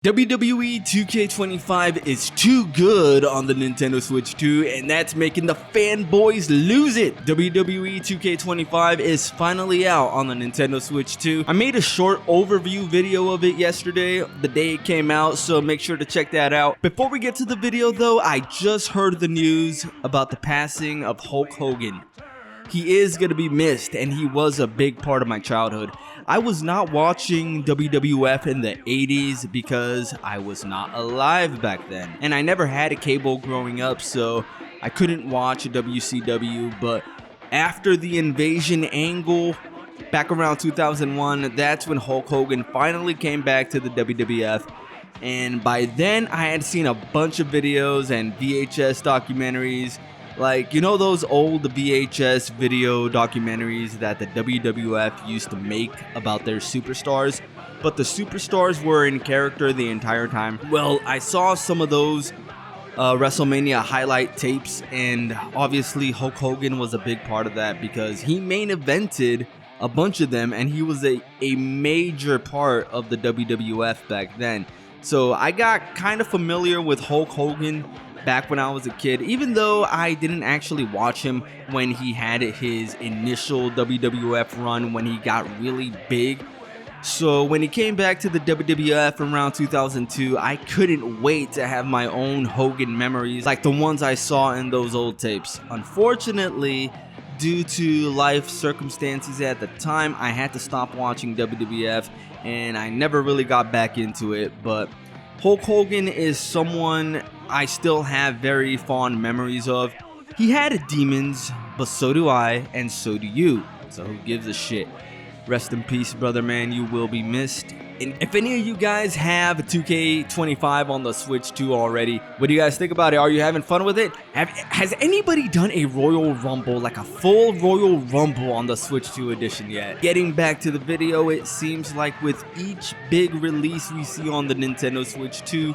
WWE 2K25 is too good on the Nintendo Switch 2, and that's making the fanboys lose it. WWE 2K25 is finally out on the Nintendo Switch 2. I made a short overview video of it yesterday, the day it came out, so make sure to check that out. Before we get to the video though, I just heard the news about the passing of Hulk Hogan. He is going to be missed, and he was a big part of my childhood. I was not watching WWF in the 80s because I was not alive back then. And I never had a cable growing up, so I couldn't watch WCW. But after the invasion angle, back around 2001, that's when Hulk Hogan finally came back to the WWF. And by then, I had seen a bunch of videos and VHS documentaries. Like, you know those old VHS video documentaries that the WWF used to make about their superstars? But the superstars were in character the entire time. Well, I saw some of those WrestleMania highlight tapes, and obviously Hulk Hogan was a big part of that because he main evented a bunch of them, and he was a major part of the WWF back then. So I got kind of familiar with Hulk Hogan back when I was a kid, even though I didn't actually watch him when he had his initial WWF run when he got really big. So when he came back to the WWF around 2002, I couldn't wait to have my own Hogan memories like the ones I saw in those old tapes. Unfortunately, due to life circumstances at the time, I had to stop watching WWF, and I never really got back into it. But Hulk Hogan is someone I still have very fond memories of. He had demons, but so do I, and so do you. So who gives a shit? Rest in peace, brother man, you will be missed. And if any of you guys have 2K25 on the Switch 2 already, what do you guys think about it? Are you having fun with it? Has anybody done a Royal Rumble, like a full Royal Rumble on the Switch 2 edition yet? Getting back to the video, it seems like with each big release we see on the Nintendo Switch 2,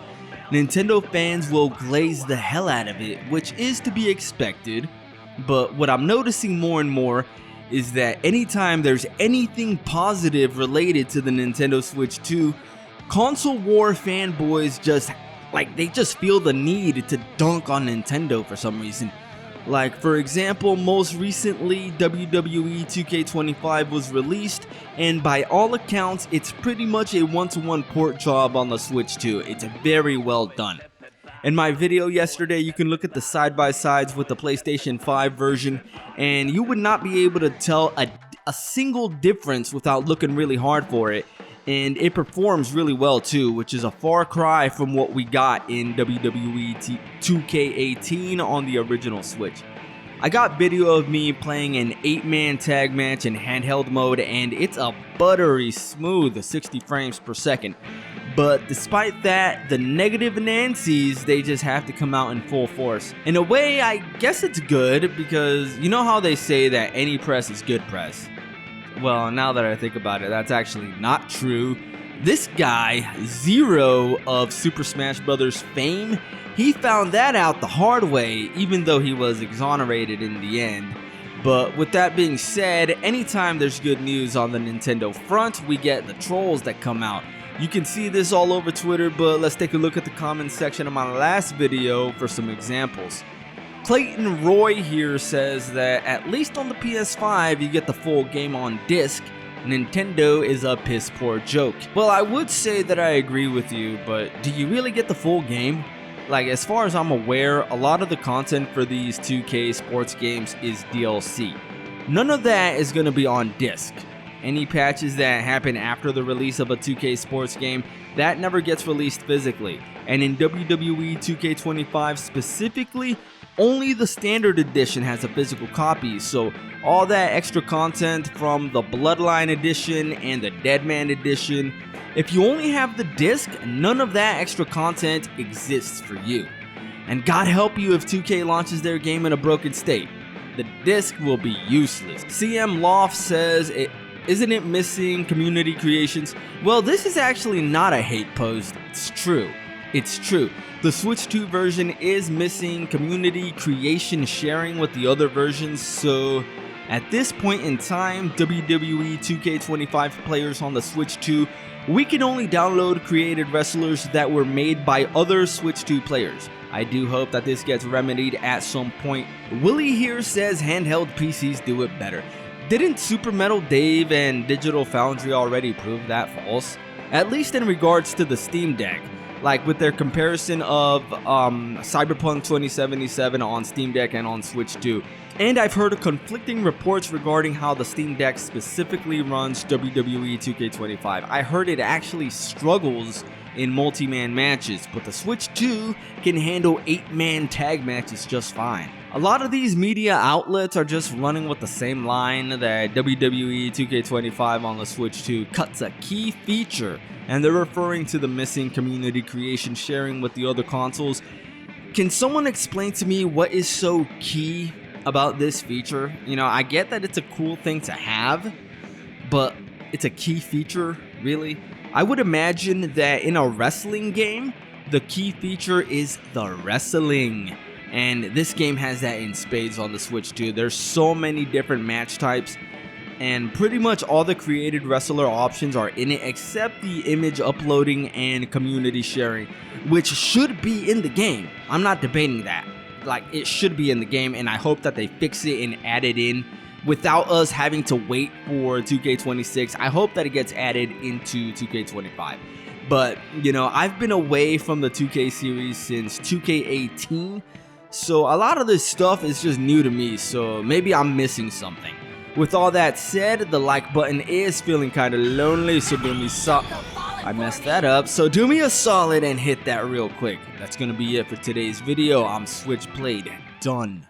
Nintendo fans will glaze the hell out of it, which is to be expected. But what I'm noticing more and more is that anytime there's anything positive related to the Nintendo Switch 2, console war fanboys just feel the need to dunk on Nintendo for some reason. Like, for example, most recently WWE 2K25 was released, and by all accounts, it's pretty much a one-to-one port job on the Switch 2. It's very well done. In my video yesterday, you can look at the side-by-sides with the PlayStation 5 version, and you would not be able to tell a single difference without looking really hard for it. And it performs really well too, which is a far cry from what we got in WWE 2K18 on the original Switch. I got video of me playing an 8-man tag match in handheld mode, and it's a buttery smooth 60 frames per second. But despite that, the negative Nancy's, they just have to come out in full force. In a way, I guess it's good, because you know how they say that any press is good press? Well, now that I think about it, that's actually not true. This guy, Zero of Super Smash Bros. Fame, he found that out the hard way, even though he was exonerated in the end. But with that being said, anytime there's good news on the Nintendo front, we get the trolls that come out. You can see this all over Twitter, but let's take a look at the comments section of my last video for some examples. Clayton Roy here says that at least on the PS5 you get the full game on disc. Nintendo is a piss poor joke. Well, I would say that I agree with you, but do you really get the full game? Like, as far as I'm aware, a lot of the content for these 2K sports games is DLC. None of that is going to be on disc. Any patches that happen after the release of a 2K sports game, that never gets released physically. And in WWE 2K25 specifically, only the standard edition has a physical copy, so all that extra content from the Bloodline edition and the Deadman edition, if you only have the disc, none of that extra content exists for you. And God help you if 2K launches their game in a broken state. The disc will be useless. CM Loft says, isn't it missing community creations? Well, this is actually not a hate post. It's true. It's true. The Switch 2 version is missing community creation sharing with the other versions, so at this point in time, WWE 2K25 players on the Switch 2 we can only download created wrestlers that were made by other Switch 2 players. I do hope that this gets remedied at some point. Willie here says handheld PCs do it better. Didn't Super Metal Dave and Digital Foundry already prove that false? At least in regards to the Steam Deck, like with their comparison of Cyberpunk 2077 on Steam Deck and on Switch 2. And I've heard conflicting reports regarding how the Steam Deck specifically runs WWE 2K25. I heard it actually struggles in multi-man matches, but the Switch 2 can handle 8-man tag matches just fine. A lot of these media outlets are just running with the same line that WWE 2K25 on the Switch 2 cuts a key feature, and they're referring to the missing community creation sharing with the other consoles. Can someone explain to me what is so key about this feature? You know, I get that it's a cool thing to have, but it's a key feature, really? I would imagine that in a wrestling game, the key feature is the wrestling. And this game has that in spades on the Switch 2. There's so many different match types, and pretty much all the created wrestler options are in it except the image uploading and community sharing, which should be in the game. I'm not debating that. Like, it should be in the game, and I hope that they fix it and add it in without us having to wait for 2K26. I hope that it gets added into 2K25. But, you know, I've been away from the 2K series since 2K18, so a lot of this stuff is just new to me, so maybe I'm missing something. With all that said, the like button is feeling kind of lonely, so do me I messed that up, so do me a solid and hit that real quick. That's gonna be it for today's video. I'm SwitchPlayed. Done.